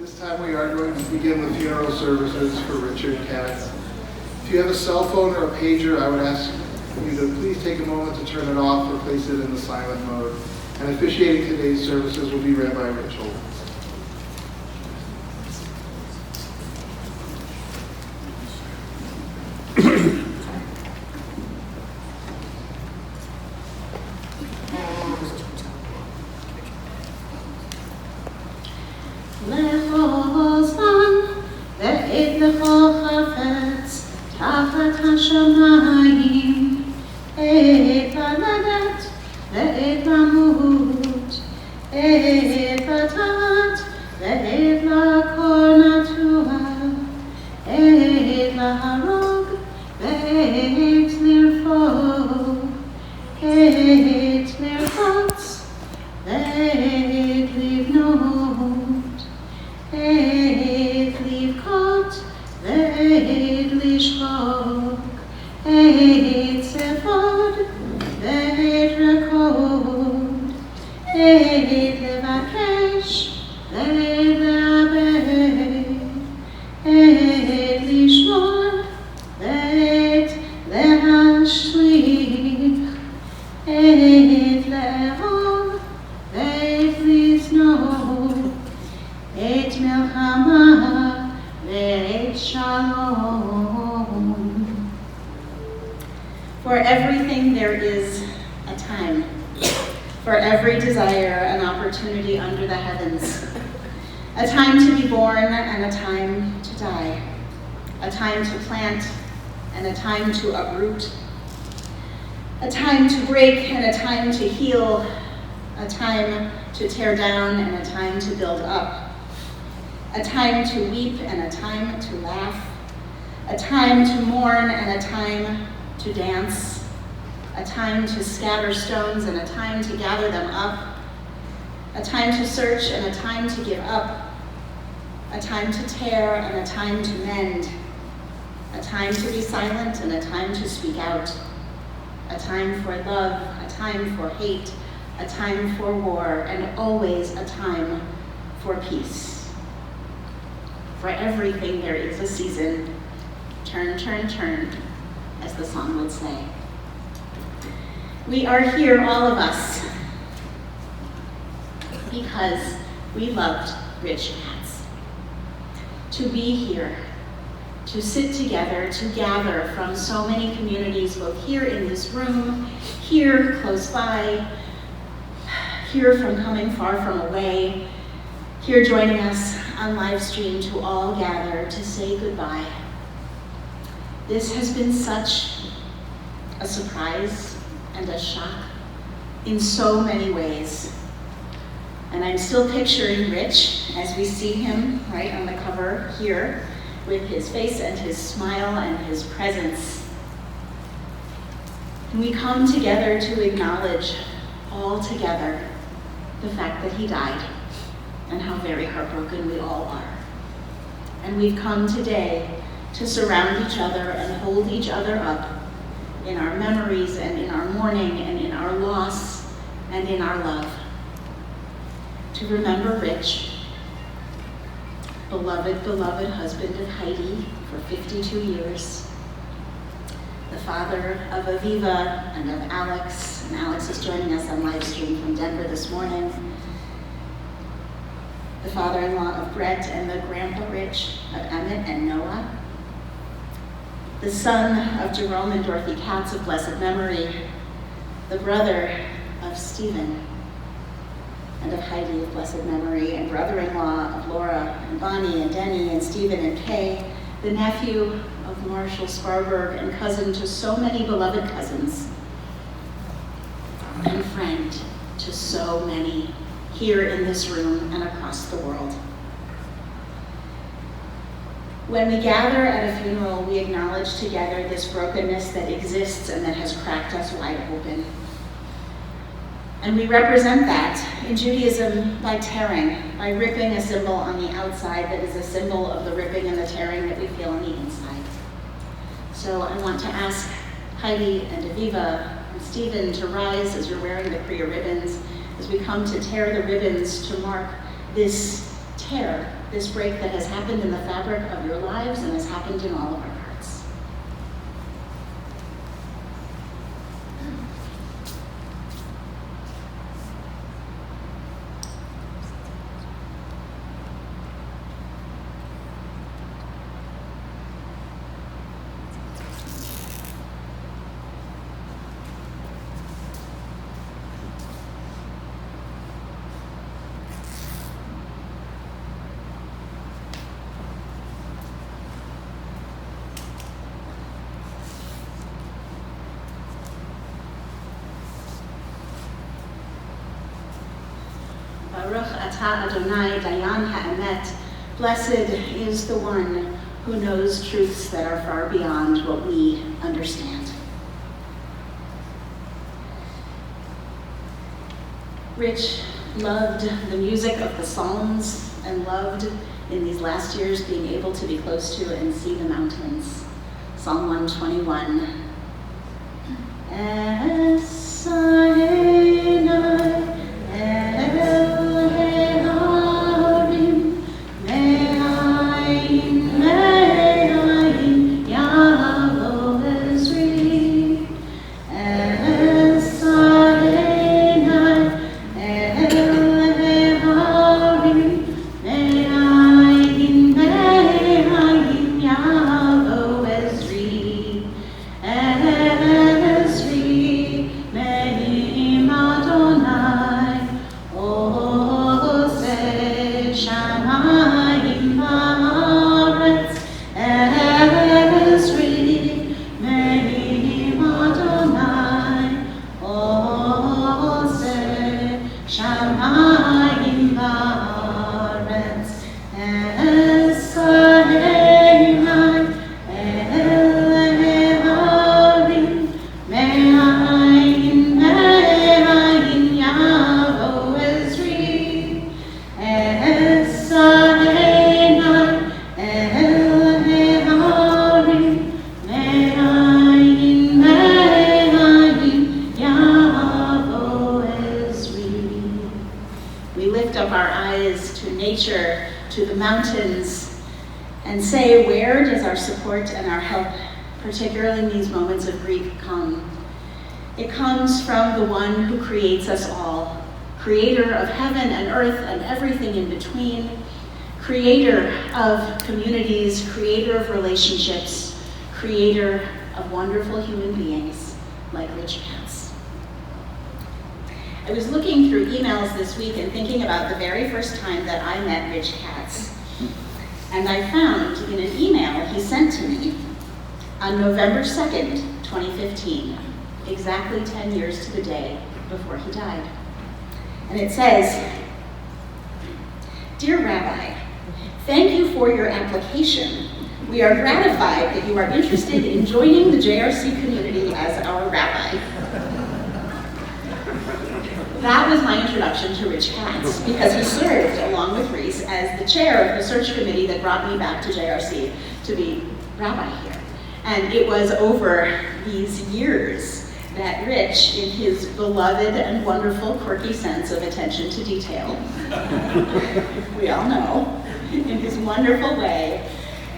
This time we are going to begin the funeral services for Richard Katz. If you have a cell phone or a pager, I would ask you to please take a moment to turn it off or place it in the silent mode. And officiating today's services will be read by Rich Holt. For everything there is a time. For every desire, an opportunity under the heavens. A time to be born and a time to die. A time to plant and a time to uproot. A time to break and a time to heal. A time to tear down and a time to build up. A time to weep and a time to laugh. A time to mourn and a time to dance, a time to scatter stones and a time to gather them up, a time to search and a time to give up, a time to tear and a time to mend, a time to be silent and a time to speak out, a time for love, a time for hate, a time for war, and always a time for peace. For everything there is a season. Turn, turn, turn, as the song would say. We are here, all of us, because we loved Rich Katz. To be here, to sit together, to gather from so many communities, both here in this room, here close by, here from coming far from away, here joining us on live stream, to all gather to say goodbye. This has been such a surprise and a shock in so many ways. And I'm still picturing Rich as we see him right on the cover here with his face and his smile and his presence. And we come together to acknowledge all together the fact that he died and how very heartbroken we all are. And we've come today to surround each other and hold each other up in our memories and in our mourning and in our loss and in our love. To remember Rich, beloved, beloved husband of Heidi for 52 years, the father of Aviva and of Alex, and Alex is joining us on live stream from Denver this morning, the father-in-law of Brett and the grandpa Rich of Emmett and Noah, the son of Jerome and Dorothy Katz of blessed memory, the brother of Stephen and of Heidi of blessed memory, and brother-in-law of Laura and Bonnie and Denny and Stephen and Kay, the nephew of Marshall Sparberg and cousin to so many beloved cousins, and friend to so many here in this room and across the world. When we gather at a funeral, we acknowledge together this brokenness that exists and that has cracked us wide open. And we represent that in Judaism by tearing, by ripping a symbol on the outside that is a symbol of the ripping and the tearing that we feel on the inside. So I want to ask Heidi and Aviva and Stephen to rise as you're wearing the Kriya ribbons, as we come to tear the ribbons to mark this tear this break that has happened in the fabric of your lives and has happened in all of our hearts. Baruch atah Adonai Dayan ha'emet. Blessed is the one who knows truths that are far beyond what we understand. Rich loved the music of the Psalms and loved in these last years being able to be close to and see the mountains. Psalm 121. To the mountains and say, where does our support and our help, particularly in these moments of grief, come? It comes from the one who creates us all, creator of heaven and earth and everything in between, creator of communities, creator of relationships, creator of wonderful human beings like Rich Katz. I was looking through emails this week and thinking about the very first time that I met Rich Katz. And I found in an email he sent to me on November 2nd, 2015, exactly 10 years to the day before he died. And it says, "Dear Rabbi, thank you for your application. We are gratified that you are interested in joining the JRC community as our rabbi." That was my introduction to Rich Katz, because he served, along with Reese, as the chair of the search committee that brought me back to JRC to be rabbi here. And it was over these years that Rich, in his beloved and wonderful quirky sense of attention to detail, we all know, in his wonderful way,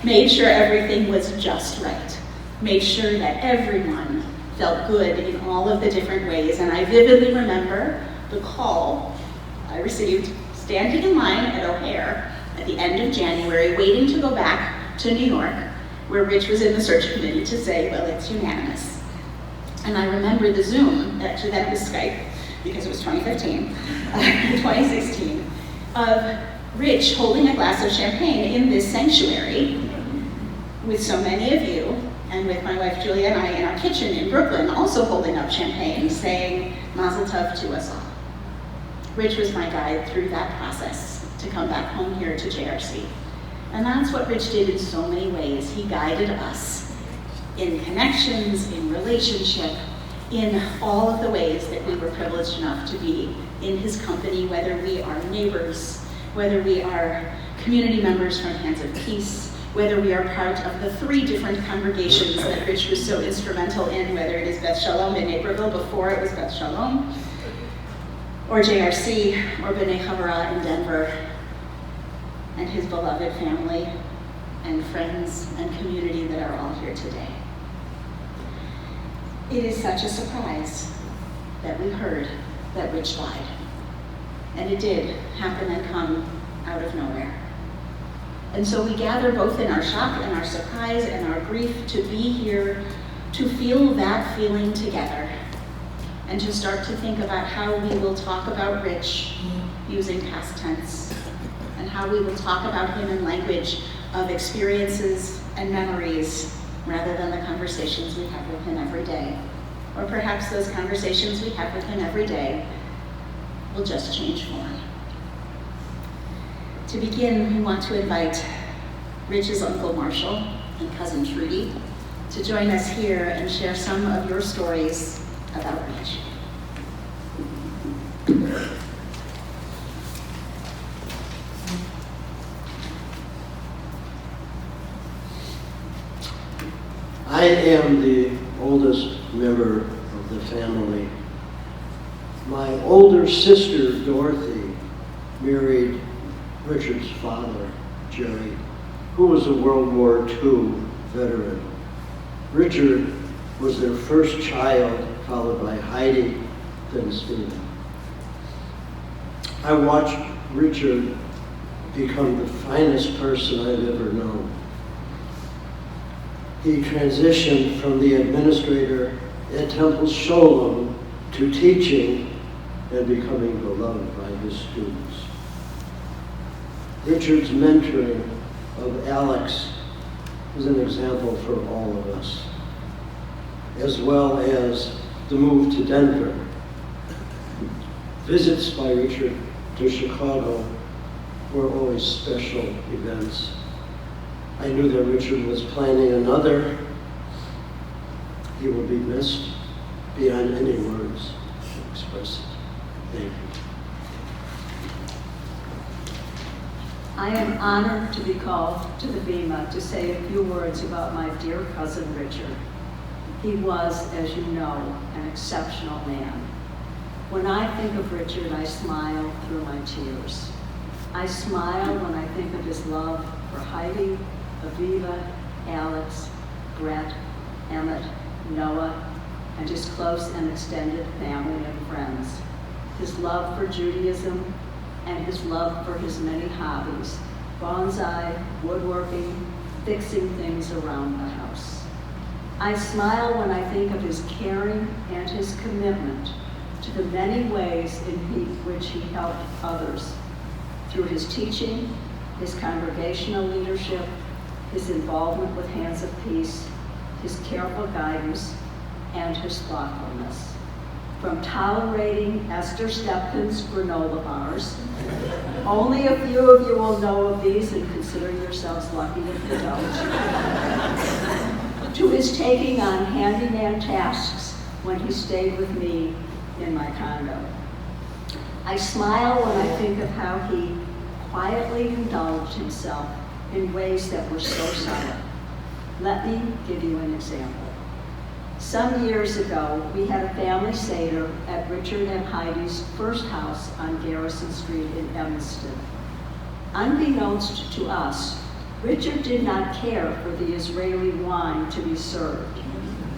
made sure everything was just right, made sure that everyone felt good in all of the different ways. And I vividly remember the call I received standing in line at O'Hare at the end of January, waiting to go back to New York, where Rich was in the search committee, to say, well, it's unanimous. And I remember the Zoom, actually then it was Skype, because it was 2015, 2016, of Rich holding a glass of champagne in this sanctuary with so many of you, and with my wife Julia and I in our kitchen in Brooklyn, also holding up champagne, saying, Mazel Tov to us all. Rich was my guide through that process to come back home here to JRC. And that's what Rich did in so many ways. He guided us in connections, in relationship, in all of the ways that we were privileged enough to be in his company, whether we are neighbors, whether we are community members from Hands of Peace, whether we are part of the 3 different congregations that Rich was so instrumental in, whether it is Beth Shalom in Naperville before it was Beth Shalom, or JRC, or B'nai Havurah in Denver. and his beloved family and friends and community that are all here today. It is such a surprise that we heard that Rich died. And it did happen and come out of nowhere. And so we gather both in our shock and our surprise and our grief to be here to feel that feeling together and to start to think about how we will talk about Rich using past tense and how we will talk about him in language of experiences and memories rather than the conversations we have with him every day. Or perhaps those conversations we have with him every day will just change form. To begin, we want to invite Rich's Uncle Marshall and Cousin Trudy to join us here and share some of your stories about Rich. I am the oldest member of the family. My older sister, Dorothy, married Richard's father, Jerry, who was a World War II veteran. Richard was their first child, followed by Heidi, then Stephen. I watched Richard become the finest person I've ever known. He transitioned from the administrator at Temple Sholem to teaching and becoming beloved by his students. Richard's mentoring of Alex is an example for all of us, as well as the move to Denver. Visits by Richard to Chicago were always special events. I knew that Richard was planning another. He will be missed beyond any words to express it. Thank you. I am honored to be called to the Bema to say a few words about my dear cousin Richard. He was, as you know, an exceptional man. When I think of Richard, I smile through my tears. I smile when I think of his love for Heidi, Aviva, Alex, Brett, Emmett, Noah, and his close and extended family and friends. His love for Judaism and his love for his many hobbies, bonsai, woodworking, fixing things around the house. I smile when I think of his caring and his commitment to the many ways in which he helped others through his teaching, his congregational leadership, his involvement with Hands of Peace, his careful guidance, and his thoughtfulness. From tolerating Esther Stepkin's granola bars, only a few of you will know of these and consider yourselves lucky if you don't, to his taking on handyman tasks when he stayed with me in my condo. I smile when I think of how he quietly indulged himself in ways that were so subtle. Let me give you an example. Some years ago, we had a family Seder at Richard and Heidi's first house on Garrison Street in Evanston. Unbeknownst to us, Richard did not care for the Israeli wine to be served.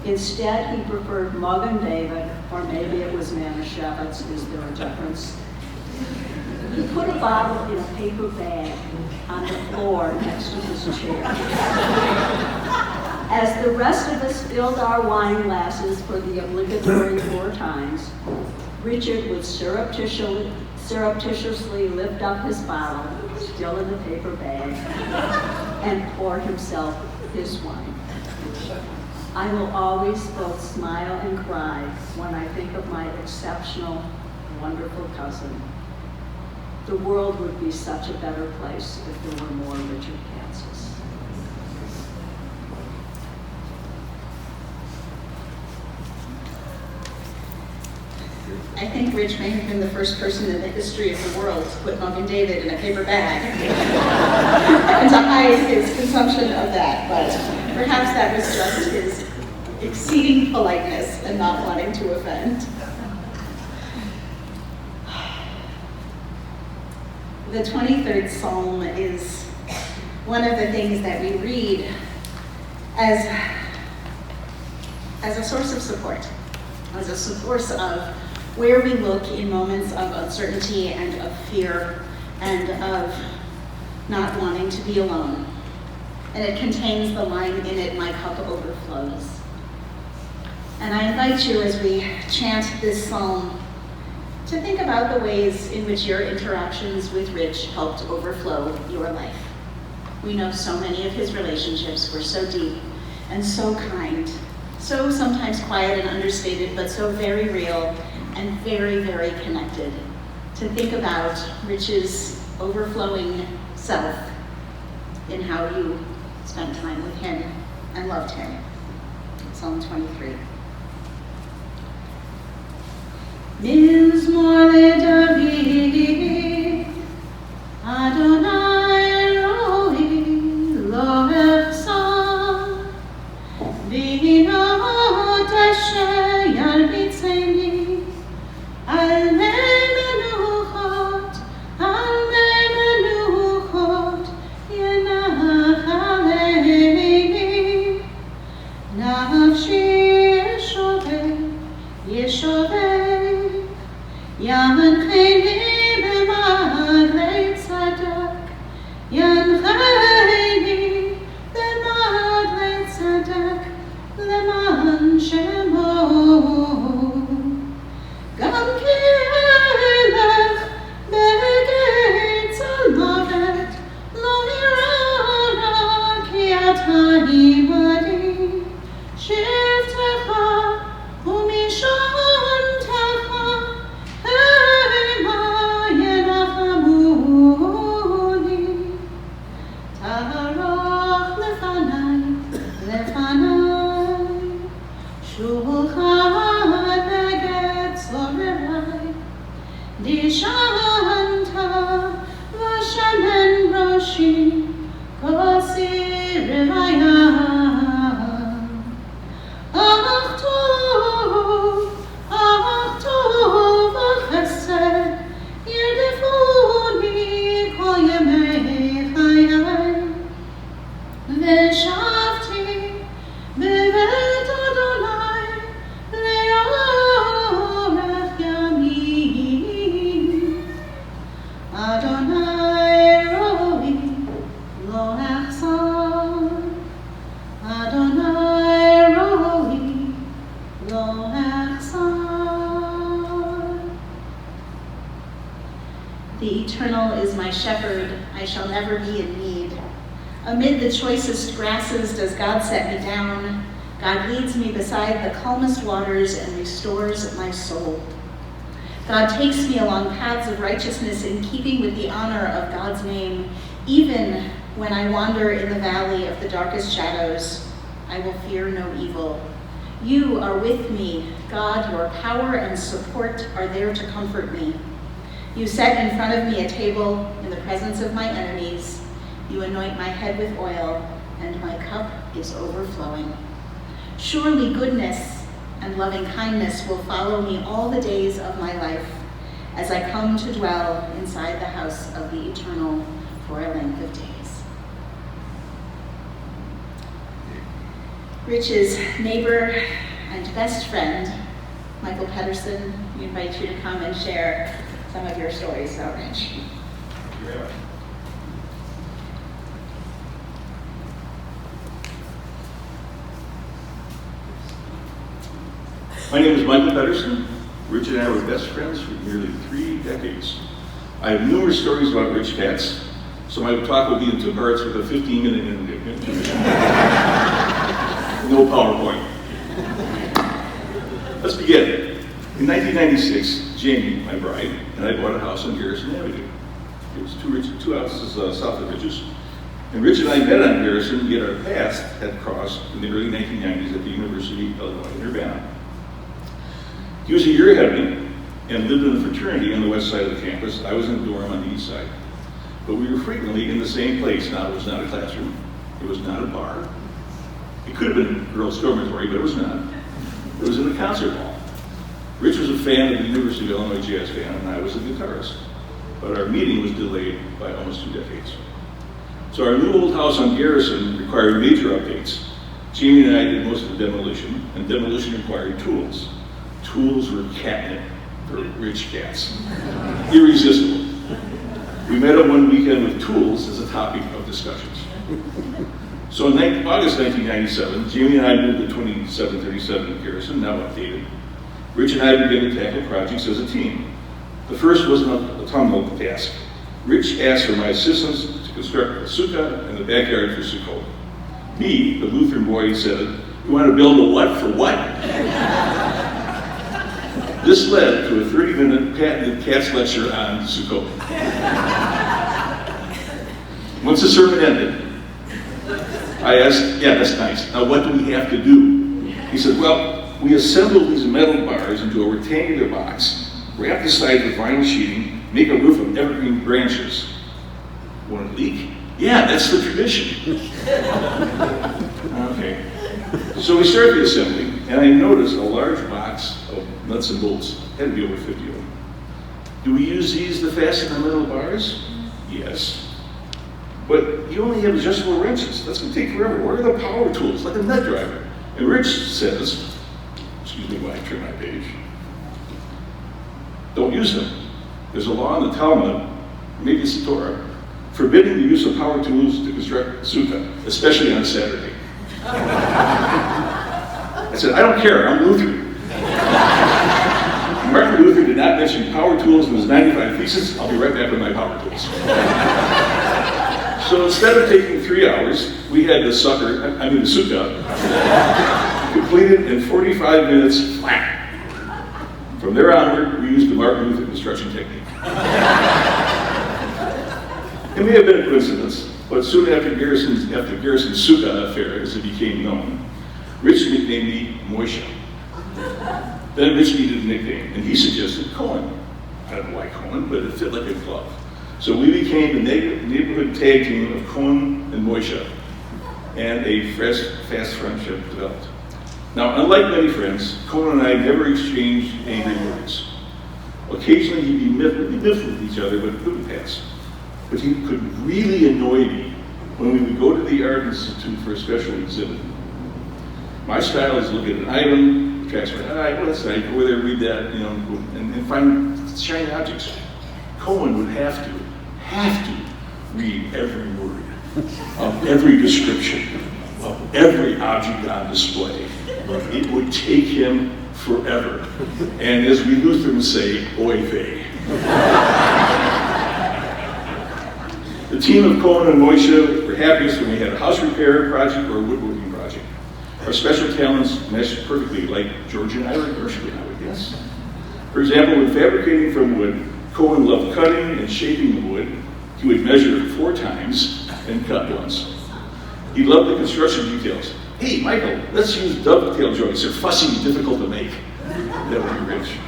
Instead, he preferred Magen David, or maybe it was Manischewitz. Is there a difference? He put a bottle in a paper bag on the floor next to his chair. As the rest of us filled our wine glasses for the obligatory 4 times, Richard would surreptitiously lift up his bottle, still in the paper bag, and pour himself his wine. I will always both smile and cry when I think of my exceptional, wonderful cousin. The world would be such a better place if there were more Richard Katz's. I think Rich may have been the first person in the history of the world to put Magen David in a paper bag and to hide his consumption of that, but perhaps that was just his exceeding politeness and not wanting to offend. the 23rd Psalm is one of the things that we read as a source of support, as a source of where we look in moments of uncertainty and of fear and of not wanting to be alone. And it contains the line in it, "My cup overflows." And I invite you as we chant this psalm to think about the ways in which your interactions with Rich helped overflow your life. We know so many of his relationships were so deep and so kind, so sometimes quiet and understated, but so very real and very, very connected. To think about Rich's overflowing self in how you spent time with him and loved him. Psalm 23. Mizmor leDavid, Adonai Eloi lo echzar, v'hinot asher yalbitzeni, al mei menuchot yenach aleini, nafshi yeshoveh, Yancheni b'magrei tzedek, Yancheni b'magrei tzedek, leman shemo. Gam ki elech begei tzalmavet, lo irana ki ata imadi, shivtecha u'mishontecha, Dishanta v'shemen roshi kosi rivaya achtu v'chesed yerdefuni kol yemei chayai v'shavti b'vet Adonai le'orech yamin. Adonai roi lo echzar, Adonai roi lo echzar. The Eternal is my shepherd, I shall never be in need. Amid the choicest grasses does God set me down. God leads me beside the calmest waters and restores my soul. God takes me along paths of righteousness in keeping with the honor of God's name. Even when I wander in the valley of the darkest shadows, I will fear no evil. You are with me, God, your power and support are there to comfort me. You set in front of me a table in the presence of my enemies. You anoint my head with oil, and my cup is overflowing. Surely goodness and loving kindness will follow me all the days of my life as I come to dwell inside the house of the Eternal for a length of days. Rich's neighbor and best friend, Michael Pedersen, we invite you to come and share some of your stories about Rich. Thank you very much. My name is Michael Pedersen. Rich and I were best friends for nearly 3 decades. I have numerous stories about Rich Katz, so my talk will be in 2 parts with a 15-minute intermission. No PowerPoint. Let's begin. In 1996, Jamie, my bride, and I bought a house on Garrison Avenue. It was two houses south of Rich's. And Rich and I met on Garrison, yet our paths had crossed in the early 1990s at the University of Illinois in Urbana. He was a year ahead of me and lived in a fraternity on the west side of the campus. I was in a dorm on the east side. But we were frequently in the same place. Now, it was not a classroom. It was not a bar. It could have been a girls' dormitory, but it was not. It was in the concert hall. Rich was a fan of the University of Illinois jazz band, and I was a guitarist. but our meeting was delayed by almost 2 decades. So our new old house on Garrison required major updates. Jamie and I did most of the demolition, and demolition required tools. Tools were catnip for rich cats. Irresistible. We met up one weekend with tools as a topic of discussions. So in August 1997, Jamie and I moved to 2737 Garrison, now updated. Rich and I began to tackle projects as a team. The first wasn't a autumnal task. Rich asked for my assistance to construct a sukkah in the backyard for Sukkot. Me, the Lutheran boy, said, "You want to build a what for what?" This led to a 30-minute patented Katz lecture on Sukkot. Once the sermon ended, I asked, "Yeah, that's nice. Now what do we have to do?" He said, "Well, we assemble these metal bars into a rectangular box, wrap the sides with vinyl sheeting, make a roof of evergreen branches." Want to leak? Yeah, that's the tradition. Okay. So we started the assembly, and I noticed a large box of nuts and bolts. Had to be over 50 of them. Do we use these to fasten the metal bars? Yes. But you only have adjustable wrenches. That's going to take forever. Where are the power tools, like a nut driver? And Rich says, excuse me while I turn my page, don't use them. There's a law in the Talmud, maybe it's the Torah, forbidding the use of power tools to construct sukkah, especially on Saturday. I said, I don't care, I'm Lutheran. Martin Luther did not mention power tools in his 95 Theses. I'll be right back with my power tools. So instead of taking 3 hours, we had the sukkah, completed in 45 minutes flat. From there onward, we used the Martin Luther construction technique. It may have been a coincidence, but soon after Garrison's Sukkah affair, as it became known, Rich nicknamed me Moishe. Then Rich needed a nickname, and he suggested Cohen. I don't know why Cohen, but it fit like a glove. So we became the neighborhood tag team of Cohen and Moishe, and a fast friendship developed. Now, unlike many friends, Cohen and I never exchanged angry words. Occasionally he'd be miffed with each other, but it couldn't pass. But he could really annoy me when we would go to the Art Institute for a special exhibit. My style is look at an item, attracts my eye, well, that's nice, go there, read that, and find shiny objects. Cohen would have to read every word of every description of every object on display. It would take him forever. And as we Lutherans say, oy vey. The team of Cohen and Moishe were happiest when we had a house repair project or a woodworking project. Our special talents meshed perfectly, like George and Ira Gershwin, I would guess. For example, when fabricating from wood, Cohen loved cutting and shaping the wood. He would measure 4 times and cut once. He loved the construction details. Hey, Michael, let's use dovetail joints. They're fussy and difficult to make. That would be Rich.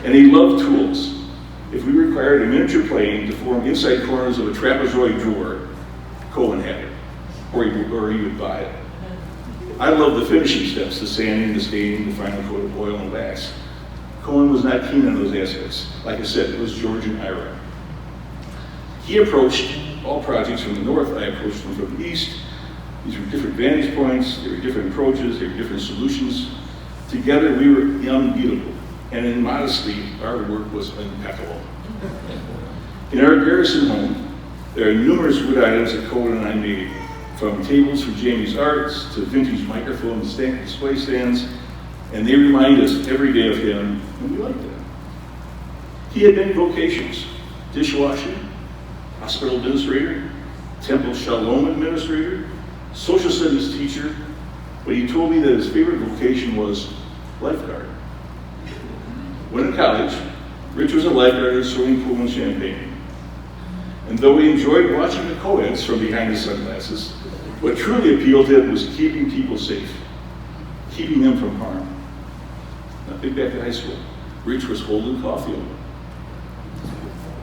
And he loved tools. If we required a miniature plane to form inside corners of a trapezoid drawer, Cohen had it, or he would buy it. I love the finishing steps, the sanding, the staining, the final coat of oil and wax. Cohen was not keen on those aspects. Like I said, it was George and Ira. He approached all projects from the north, I approached them from the east. These were different vantage points, there were different approaches, there were different solutions. Together we were unbeatable, and in modesty, our work was impeccable. In our Garrison home, there are numerous wood items that Cohen and I made, from tables for Jamie's arts to vintage microphone display stands, and they remind us every day of him, and we like them. He had many vocations: dishwasher, hospital administrator, temple shalom administrator, social studies teacher, but he told me that his favorite vocation was lifeguard. When in college, Rich was a lifeguard at a swimming pool in Champaign. And though he enjoyed watching the co-eds from behind his sunglasses, what truly appealed to him was keeping people safe, keeping them from harm. Now think back to high school. Rich was holding coffee over,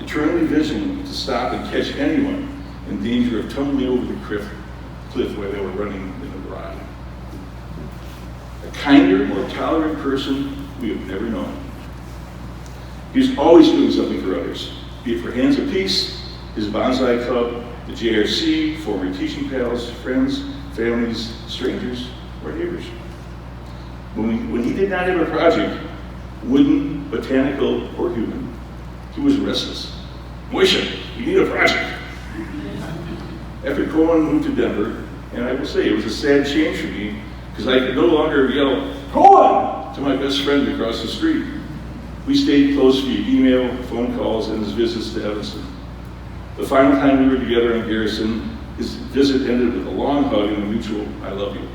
eternally vigilant to stop and catch anyone in danger of tumbling over the cliff where they were running in the ride. A kinder, more tolerant person we have never known. He was always doing something for others. be it for Hands of Peace, his bonsai club, the JRC, former teaching pals, friends, families, strangers, or neighbors. When he did not have a project, wooden, botanical, or human, he was restless. Moisha, you need a project. After Cohen moved to Denver, and I will say it was a sad change for me because I could no longer yell, Cohen, to my best friend across the street. We stayed close via email, phone calls, and his visits to Evanston. The final time we were together in Garrison, his visit ended with a long hug and a mutual, I love you.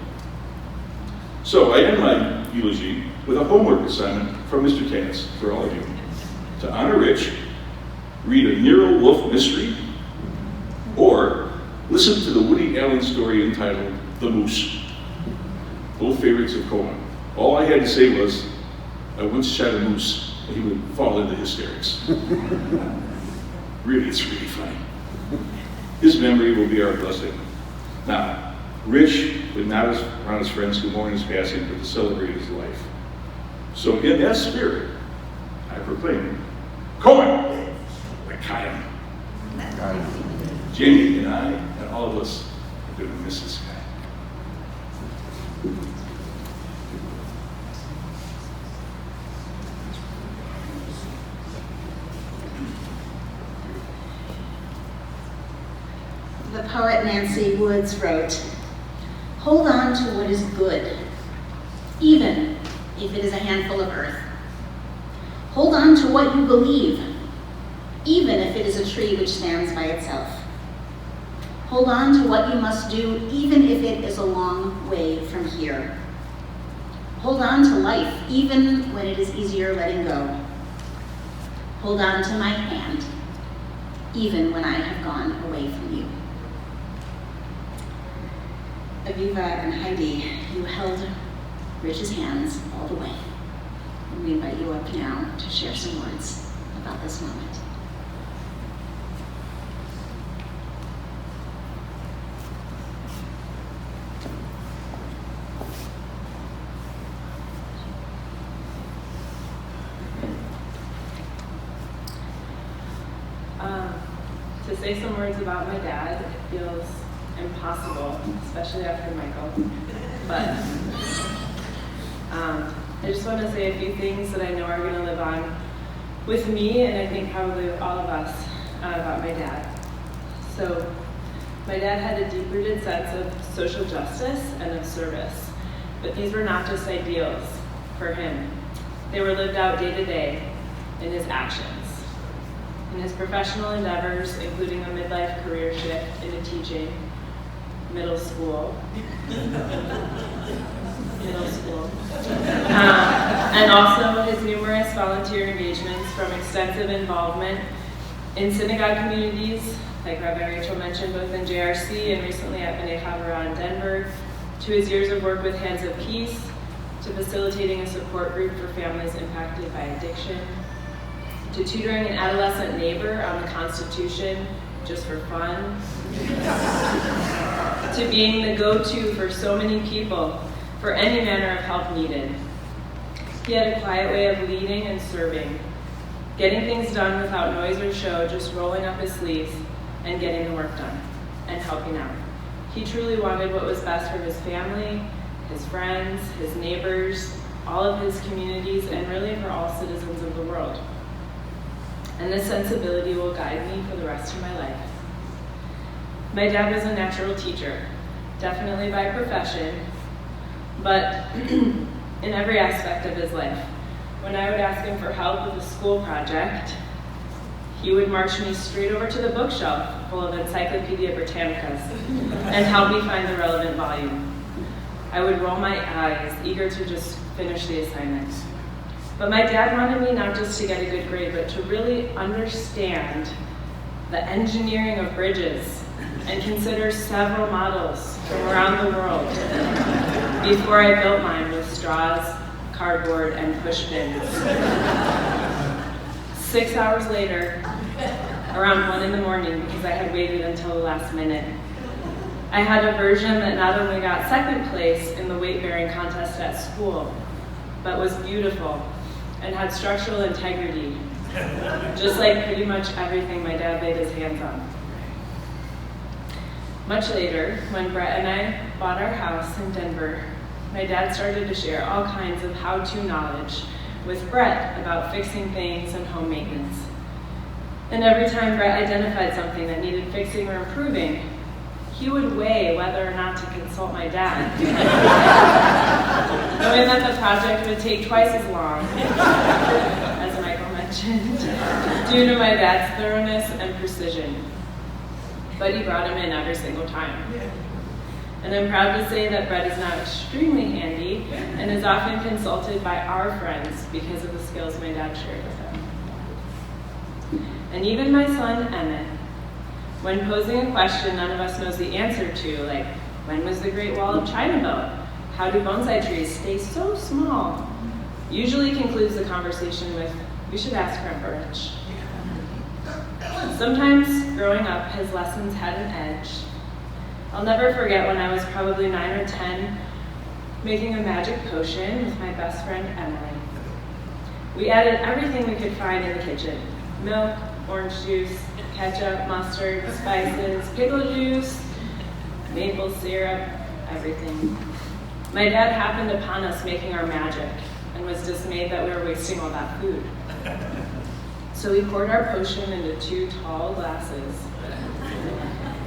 So I end my eulogy with a homework assignment from Mr. Katz for all of you. To honor Rich, read a Nero Wolfe mystery, or listen to the Woody Allen story entitled The Moose. Both favorites of Cohen. All I had to say was, I once shot a moose, and he would fall into hysterics. Really, it's really funny. His memory will be our blessing. Now, Rich would not around his friends to mourn his passing, but to celebrate his life. So in that spirit, I proclaim, Cohen! I caught him. Jamie and I, and all of us, are going to miss this guy. The poet Nancy Woods wrote, "Hold on to what is good, even if it is a handful of earth. Hold on to what you believe, even if it is a tree which stands by itself. Hold on to what you must do, even if it is a long way from here. Hold on to life, even when it is easier letting go. Hold on to my hand, even when I have gone away from you." Aviva and Heidi, you held Rich's hands all the way. And we invite you up now to share some words about this moment. To say some words about my dad, it feels impossible, especially after Michael. But I just want to say a few things that I know are going to live on with me, and I think probably with all of us, about my dad. So, my dad had a deep-rooted sense of social justice and of service, but these were not just ideals for him. They were lived out day to day in his actions. In his professional endeavors, including a midlife career shift into teaching, middle school, and also his numerous volunteer engagements, from extensive involvement in synagogue communities, like Rabbi Rachel mentioned, both in JRC and recently at B'nai Havurah in Denver, to his years of work with Hands of Peace, to facilitating a support group for families impacted by addiction, to tutoring an adolescent neighbor on the Constitution just for fun, to being the go-to for so many people for any manner of help needed. He had a quiet way of leading and serving, getting things done without noise or show, just rolling up his sleeves and getting the work done and helping out. He truly wanted what was best for his family, his friends, his neighbors, all of his communities, and really for all citizens of the world. And this sensibility will guide me for the rest of my life. My dad was a natural teacher, definitely by profession, but in every aspect of his life. When I would ask him for help with a school project, he would march me straight over to the bookshelf full of Encyclopedia Britannicas and help me find the relevant volume. I would roll my eyes, eager to just finish the assignment. But my dad wanted me not just to get a good grade, but to really understand the engineering of bridges and consider several models from around the world before I built mine with straws, cardboard, and push pins. 6 hours later, around 1 in the morning, because I had waited until the last minute, I had a version that not only got second place in the weight-bearing contest at school, but was beautiful and had structural integrity just like pretty much everything my dad laid his hands on. Much later, when Brett and I bought our house in Denver, my dad started to share all kinds of how-to knowledge with Brett about fixing things and home maintenance. And every time Brett identified something that needed fixing or improving, he would weigh whether or not to consult my dad, knowing that the project would take twice as long, as Michael mentioned, due to my dad's thoroughness and precision. But he brought him in every single time. And I'm proud to say that Brett is now extremely handy and is often consulted by our friends because of the skills my dad shared with him. And even my son, Emmett, when posing a question none of us knows the answer to, like, when was the Great Wall of China built? How do bonsai trees stay so small? Usually concludes the conversation with, we should ask Grandpa Rich. Sometimes, growing up, his lessons had an edge. I'll never forget when I was probably 9 or 10, making a magic potion with my best friend, Emily. We added everything we could find in the kitchen: milk, orange juice, ketchup, mustard, spices, pickle juice, maple syrup, everything. My dad happened upon us making our magic and was dismayed that we were wasting all that food. So he poured our potion into 2 tall glasses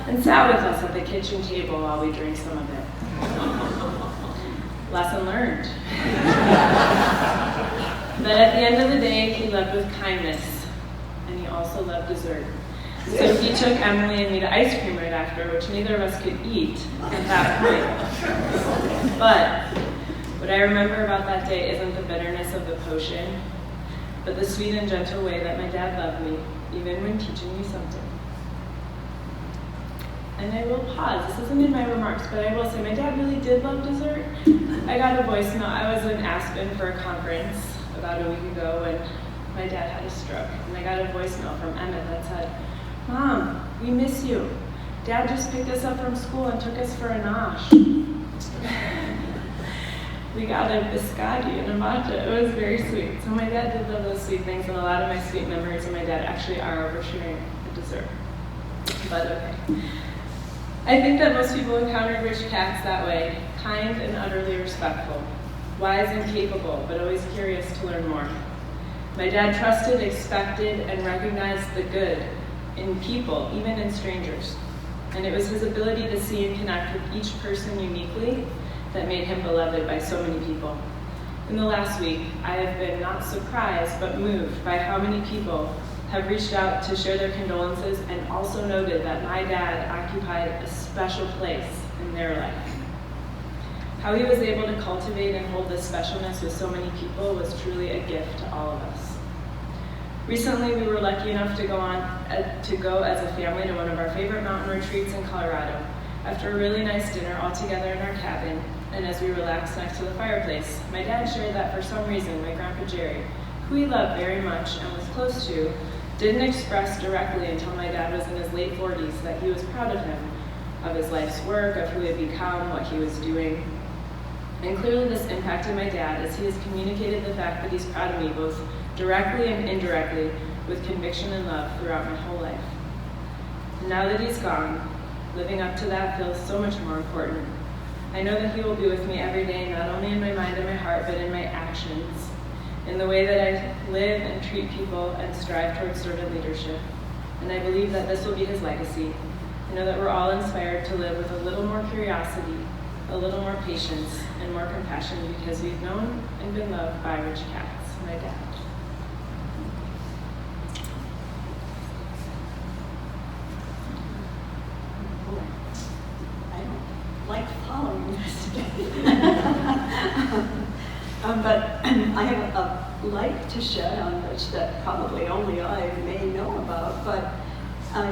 and sat with us at the kitchen table while we drank some of it. Lesson learned. But at the end of the day, he led with kindness, and he also loved dessert. So he took Emily and me to ice cream right after, which neither of us could eat at that point. But what I remember about that day isn't the bitterness of the potion, but the sweet and gentle way that my dad loved me, even when teaching me something. And I will pause, this isn't in my remarks, but I will say my dad really did love dessert. I got a voicemail. I was in Aspen for a conference about a week ago when my dad had a stroke. And I got a voicemail from Emmett that said, "Mom, we miss you. Dad just picked us up from school and took us for a nosh." We got a biscotti and a matcha. It was very sweet. So my dad did love those sweet things, and a lot of my sweet memories of my dad actually are oversharing a dessert. But okay. I think that most people encounter Rich Katz that way: kind and utterly respectful, wise and capable, but always curious to learn more. My dad trusted, expected, and recognized the good in people, even in strangers. And it was his ability to see and connect with each person uniquely that made him beloved by so many people. In the last week, I have been not surprised, but moved by how many people have reached out to share their condolences and also noted that my dad occupied a special place in their life. How he was able to cultivate and hold this specialness with so many people was truly a gift to all of us. Recently, we were lucky enough to go as a family to one of our favorite mountain retreats in Colorado. After a really nice dinner all together in our cabin, and as we relaxed next to the fireplace, my dad shared that for some reason, my Grandpa Jerry, who he loved very much and was close to, didn't express directly until my dad was in his late 40s that he was proud of him, of his life's work, of who he had become, what he was doing. And clearly this impacted my dad as he has communicated the fact that he's proud of me both directly and indirectly with conviction and love throughout my whole life. And now that he's gone, living up to that feels so much more important. I know that he will be with me every day, not only in my mind and my heart, but in my actions, in the way that I live and treat people and strive towards servant leadership. And I believe that this will be his legacy. I know that we're all inspired to live with a little more curiosity, a little more patience, and more compassion because we've known and been loved by Rich Katz, my dad. I don't like following this today. But I have a light to shed on Rich that probably only I may know about. But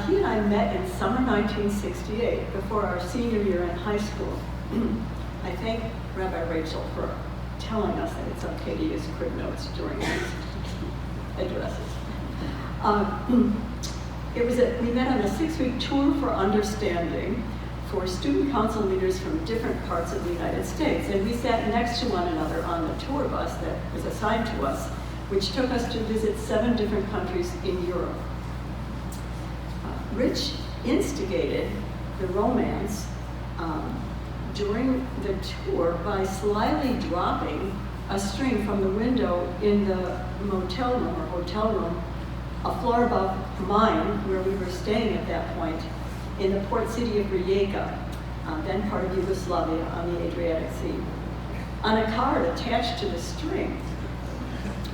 he and I met in summer 1968, before our senior year in high school. I thank Rabbi Rachel for telling us that it's okay to use crib notes during these addresses. We met on a 6-week tour for understanding for student council leaders from different parts of the United States. And we sat next to one another on the tour bus that was assigned to us which took us to visit 7 different countries in Europe. Rich instigated the romance during the tour by slyly dropping a string from the window in the motel room or hotel room, a floor above mine, where we were staying at that point, in the port city of Rijeka, then part of Yugoslavia on the Adriatic Sea. On a card attached to the string,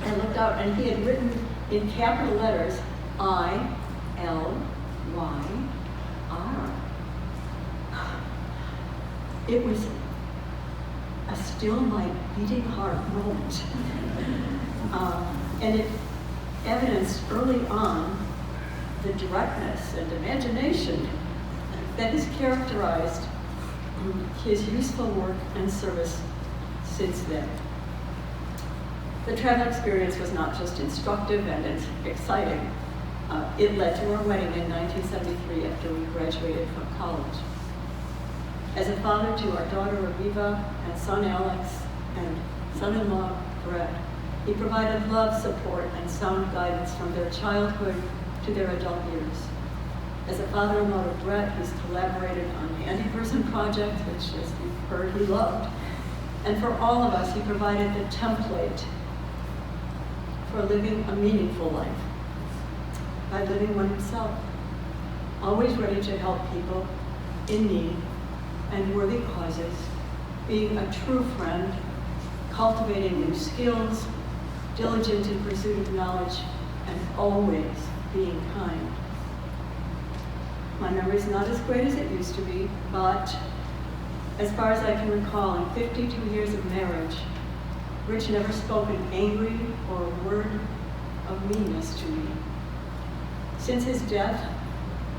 I looked out and he had written in capital letters, I-L-Y-R. It was a still my beating heart moment. And it evidenced early on the directness and imagination that has characterized his useful work and service since then. The travel experience was not just instructive and exciting. It led to our wedding in 1973 after we graduated from college. As a father to our daughter Aviva and son Alex and son-in-law Brett, he provided love, support, and sound guidance from their childhood to their adult years. As a father-in-law to Brett, he's collaborated on the Anti-Person Project, which, as you've heard, he loved. And for all of us, he provided the template for living a meaningful life by living one himself, always ready to help people in need and worthy causes, being a true friend, cultivating new skills, diligent in pursuit of knowledge, and always being kind. My memory's not as great as it used to be, but as far as I can recall, in 52 years of marriage, Rich never spoke an angry or a word of meanness to me. Since his death,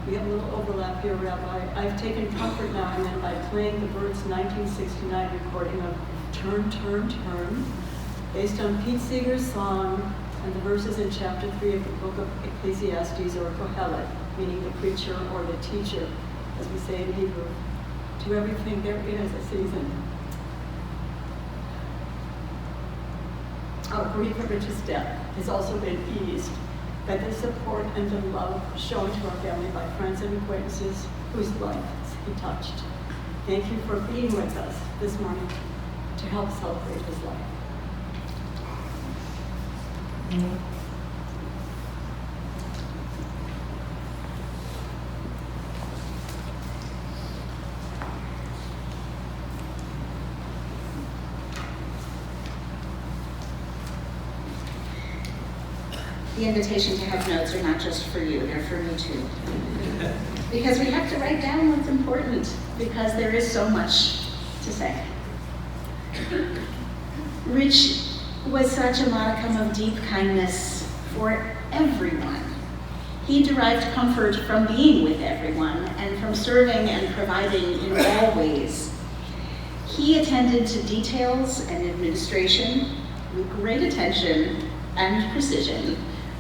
we have a little overlap here, Rabbi, I've taken comfort now and then by playing the Byrds' 1969 recording of Turn, Turn, Turn, based on Pete Seeger's song and the verses in chapter 3 of the book of Ecclesiastes, or Kohelet, meaning the preacher or the teacher, as we say in Hebrew. To everything there is a season. Our grief at Rich's death has also been eased by the support and the love shown to our family by friends and acquaintances whose lives he touched. Thank you for being with us this morning to help celebrate his life. The invitation to have notes are not just for you, they're for me too. Because we have to write down what's important, because there is so much to say. Rich was such a modicum of deep kindness for everyone. He derived comfort from being with everyone and from serving and providing in all ways. He attended to details and administration with great attention and precision,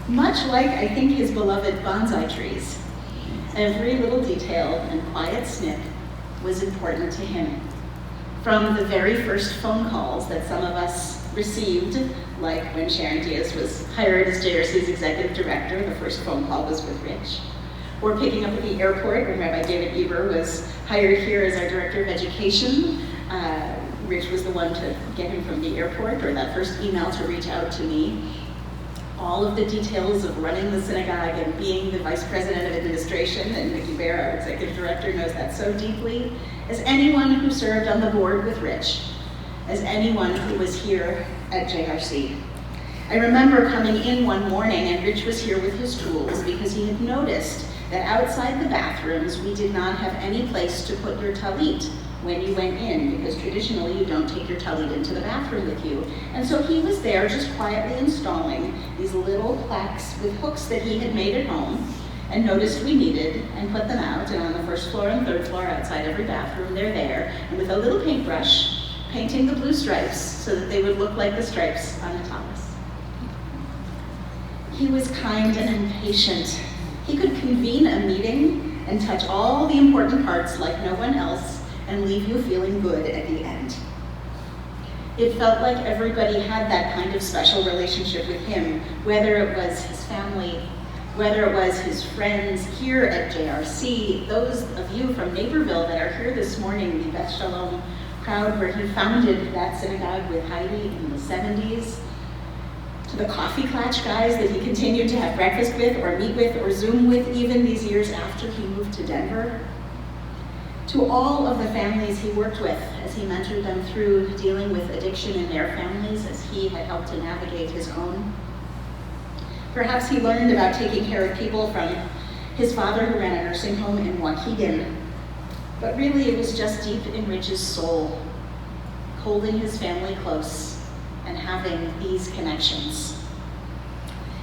much like, I think, his beloved bonsai trees. Every little detail and quiet snip was important to him. From the very first phone calls that some of us received, like when Sharon Diaz was hired as JRC's executive director, the first phone call was with Rich. Or picking up at the airport when Rabbi David Eber was hired here as our director of education. Rich was the one to get him from the airport, or that first email to reach out to me. All of the details of running the synagogue and being the vice president of administration, and Nikki Bear, our executive director, knows that so deeply, as anyone who served on the board with Rich, as anyone who was here at JRC. I remember coming in one morning and Rich was here with his tools because he had noticed that outside the bathrooms we did not have any place to put your talit when you went in, because traditionally you don't take your talit into the bathroom with you. And so he was there just quietly installing these little plaques with hooks that he had made at home and noticed we needed and put them out. And on the first floor and third floor outside every bathroom, they're there. And with a little paintbrush, painting the blue stripes so that they would look like the stripes on the talis. He was kind and patient. He could convene a meeting and touch all the important parts like no one else and leave you feeling good at the end. It felt like everybody had that kind of special relationship with him, whether it was his family, whether it was his friends here at JRC, those of you from Naperville that are here this morning, the Beth Shalom crowd where he founded that synagogue with Heidi in the 70s, to the coffee klatch guys that he continued to have breakfast with or meet with or Zoom with even these years after he moved to Denver, to all of the families he worked with as he mentored them through dealing with addiction in their families as he had helped to navigate his own. Perhaps he learned about taking care of people from his father who ran a nursing home in Waukegan, but really it was just deep in Rich's soul, holding his family close and having these connections.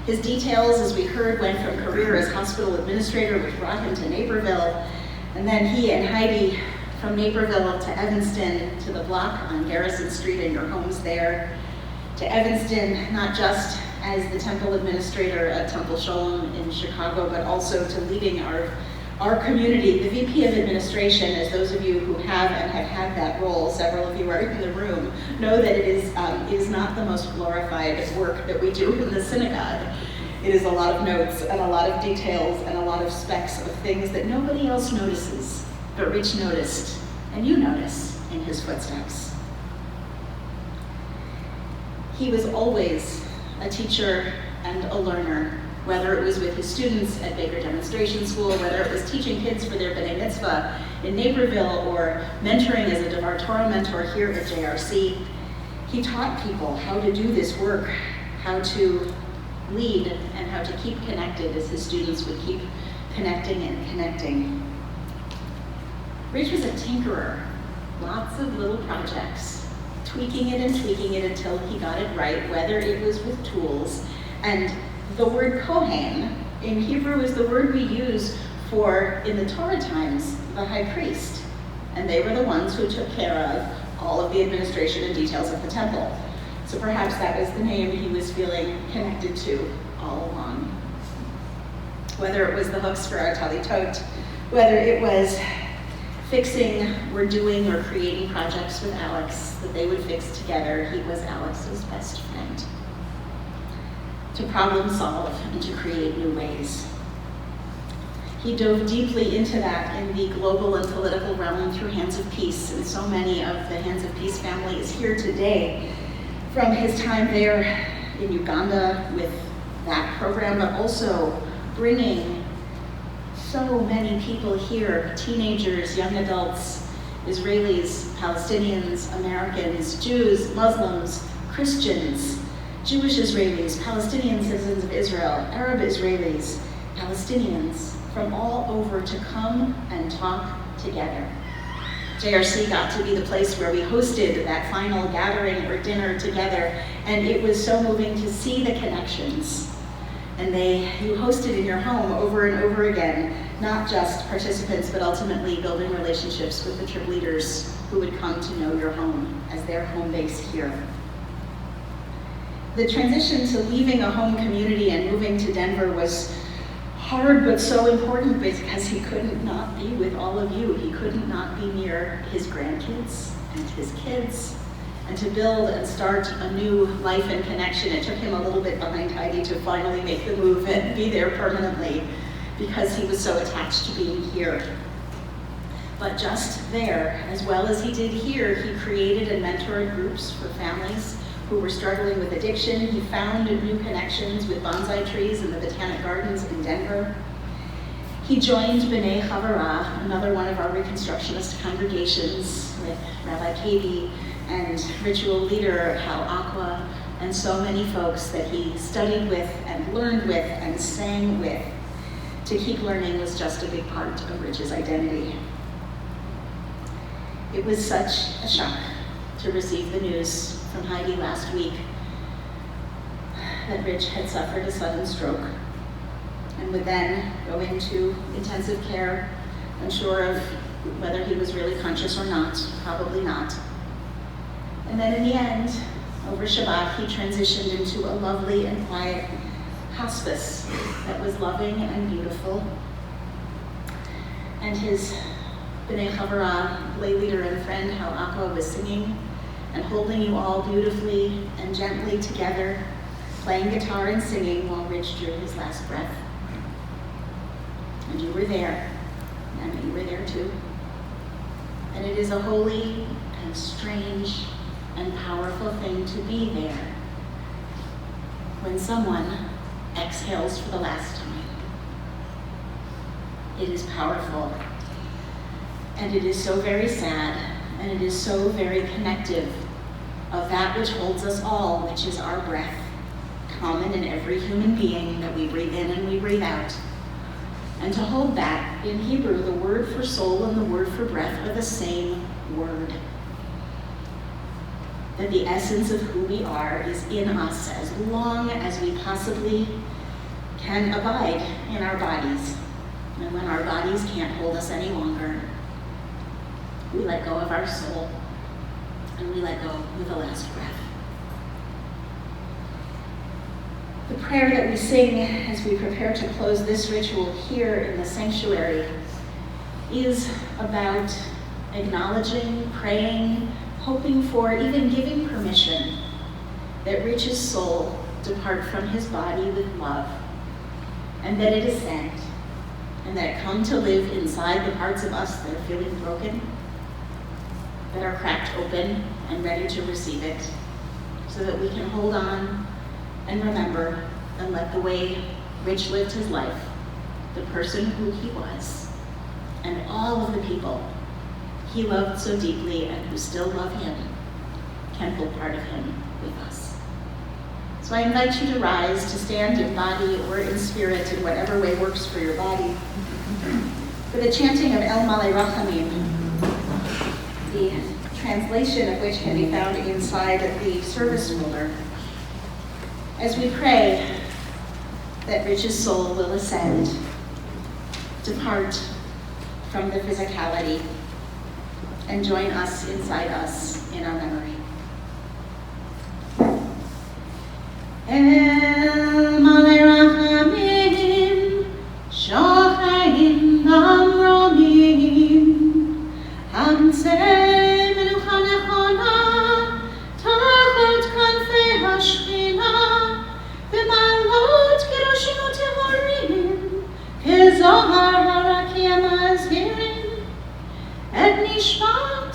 His details, as we heard, went from career as hospital administrator, which brought him to Naperville, and then he and Heidi from Naperville to Evanston, to the block on Garrison Street and your homes there, to Evanston, not just as the temple administrator at Temple Sholem in Chicago, but also to leading our community. The VP of administration, as those of you who have and have had that role, several of you are in the room, know that it is not the most glorified work that we do in the synagogue. It is a lot of notes and a lot of details and a lot of specks of things that nobody else notices, but Rich noticed, and you notice in his footsteps. He was always a teacher and a learner, whether it was with his students at Baker Demonstration School, whether it was teaching kids for their B'nai Mitzvah in Naperville, or mentoring as a Devar Torah mentor here at JRC. He taught people how to do this work, how to lead, and how to keep connected as his students would keep connecting and connecting. Rich was a tinkerer, lots of little projects, tweaking it until he got it right, whether it was with tools. And the word Kohen in Hebrew is the word we use for, in the Torah times, the high priest. And they were the ones who took care of all of the administration and details of the temple. So perhaps that was the name he was feeling connected to all along. Whether it was the hooks for our talitot, whether it was fixing or doing or creating projects with Alex that they would fix together, he was Alex's best friend. To problem solve and to create new ways. He dove deeply into that in the global and political realm through Hands of Peace, and so many of the Hands of Peace family is here today from his time there in Uganda with that program, but also bringing so many people here, teenagers, young adults, Israelis, Palestinians, Americans, Jews, Muslims, Christians, Jewish Israelis, Palestinian citizens of Israel, Arab Israelis, Palestinians, from all over to come and talk together. JRC got to be the place where we hosted that final gathering or dinner together, and it was so moving to see the connections. And you hosted in your home over and over again, not just participants, but ultimately building relationships with the trip leaders who would come to know your home as their home base here. The transition to leaving a home community and moving to Denver was hard, but so important because he couldn't not be with all of you. He couldn't not be near his grandkids and his kids. And to build and start a new life and connection, it took him a little bit behind Heidi to finally make the move and be there permanently because he was so attached to being here. But just there, as well as he did here, he created and mentored groups for families who were struggling with addiction. He found new connections with bonsai trees in the Botanic Gardens in Denver. He joined B'nai Chavara, another one of our Reconstructionist congregations, with Rabbi Katie and ritual leader Hal Aqua, and so many folks that he studied with and learned with and sang with. To keep learning was just a big part of Rich's identity. It was such a shock to receive the news from Heidi last week that Rich had suffered a sudden stroke and would then go into intensive care, unsure of whether he was really conscious or not, probably not. And then in the end, over Shabbat, he transitioned into a lovely and quiet hospice that was loving and beautiful. And his B'nai Chavara lay leader and friend, Hal Aqua, was singing and holding you all beautifully and gently together, playing guitar and singing while Rich drew his last breath. And you were there, and you were there too. And it is a holy and strange and powerful thing to be there when someone exhales for the last time. It is powerful, and it is so very sad, and it is so very connective of that which holds us all, which is our breath, common in every human being that we breathe in and we breathe out. And to hold that, in Hebrew, the word for soul and the word for breath are the same word. That the essence of who we are is in us as long as we possibly can abide in our bodies. And when our bodies can't hold us any longer, we let go of our soul and we let go with the last breath. The prayer that we sing as we prepare to close this ritual here in the sanctuary is about acknowledging, praying, hoping for, even giving permission that Rich's soul depart from his body with love, and that it ascend, and that it come to live inside the parts of us that are feeling broken, that are cracked open and ready to receive it, so that we can hold on and remember and let the way Rich lived his life, the person who he was, and all of the people he loved so deeply and who still love him, can hold part of him with us. So I invite you to rise, to stand in body or in spirit, in whatever way works for your body, for the chanting of El Malei Rachamim, the translation of which can be found inside the service folder, as we pray that Rich's soul will ascend, depart from the physicality, and join us inside us in our memory. El Malei Rachamim, Shochaim Namromim, Hamtzei Menucha Nechona, Tachat Kanfei Hashchina, V'malot Kedoshim U'Tehorim, Kezohar Harakim Azhirim, Et Nishmat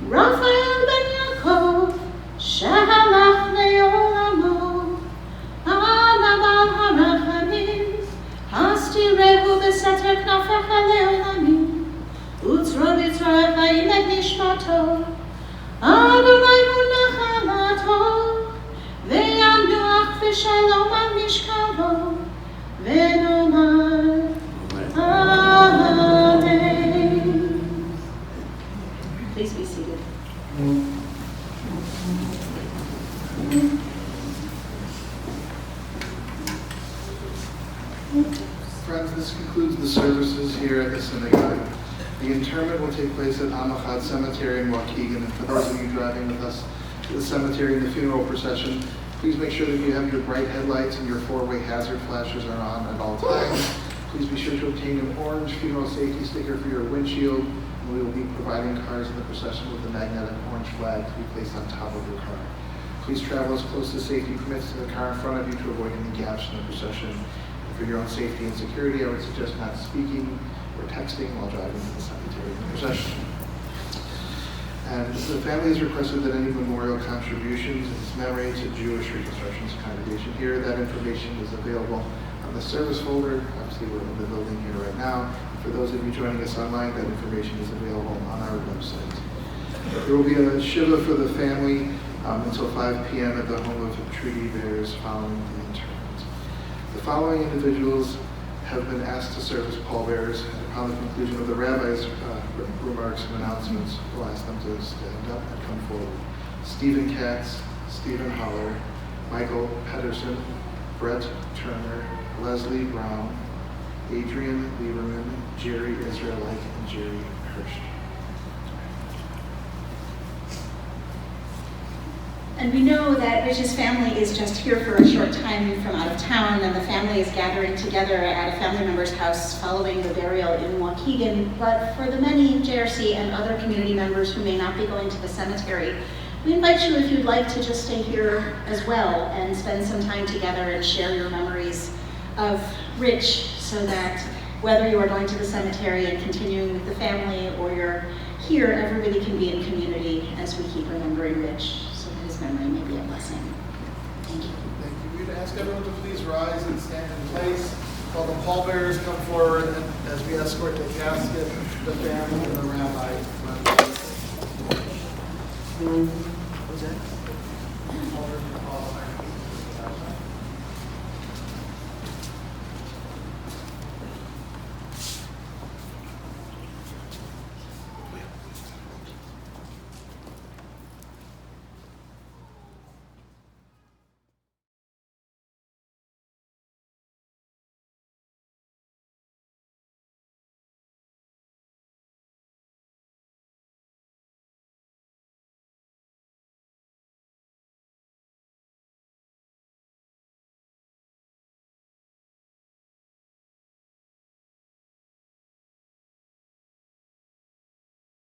Raphael Ben Yaakov, Shehalach Le'olamo, Anabal Harachamim, Hastirehu B'Seter Knafecha Le'olamim, Utzro B'Tzroecha Im Et Nishmato, Adonai Hu Nachalato, Ve'yanuach V'Shalom Al Mishkavo, Ve'nomar Amen. Please be seated. Friends, this concludes the services here at the synagogue. The interment will take place at Amachad Cemetery in Waukegan, and for those of you driving with us to the cemetery in the funeral procession, please make sure that you have your bright headlights and your four-way hazard flashers are on at all times. Please be sure to obtain an orange funeral safety sticker for your windshield, and we will be providing cars in the procession with a magnetic orange flag to be placed on top of your car. Please travel as close as safety permits to the car in front of you to avoid any gaps in the procession. For your own safety and security, I would suggest not speaking or texting while driving to the cemetery in the procession. And the family has requested that any memorial contributions in its memory to Jewish Reconstructionist Congregation here, that information is available on the service folder. Obviously, we're in the building here right now. For those of you joining us online, that information is available on our website. There will be a shiva for the family until 5 p.m. at the home of Treaty Bears following the interment. The following individuals have been asked to serve as pallbearers, and upon the conclusion of the rabbi's remarks and announcements, we'll ask them to stand up and come forward. Stephen Katz, Stephen Holler, Michael Pedersen, Brett Turner, Leslie Brown, Adrian Lieberman, Jerry Israelite, and Jerry Hirsch. And we know that Rich's family is just here for a short time from out of town, and the family is gathering together at a family member's house following the burial in Waukegan. But for the many JRC and other community members who may not be going to the cemetery, We invite you, if you'd like, to just stay here as well and spend some time together and share your memories of Rich, so that whether you are going to the cemetery and continuing with the family, or you're here, everybody can be in community as we keep remembering Rich, so that his memory may be a blessing. Thank you. Thank you. We'd ask everyone to please rise and stand in place while the pallbearers come forward and as we escort the casket, the family, and the rabbi.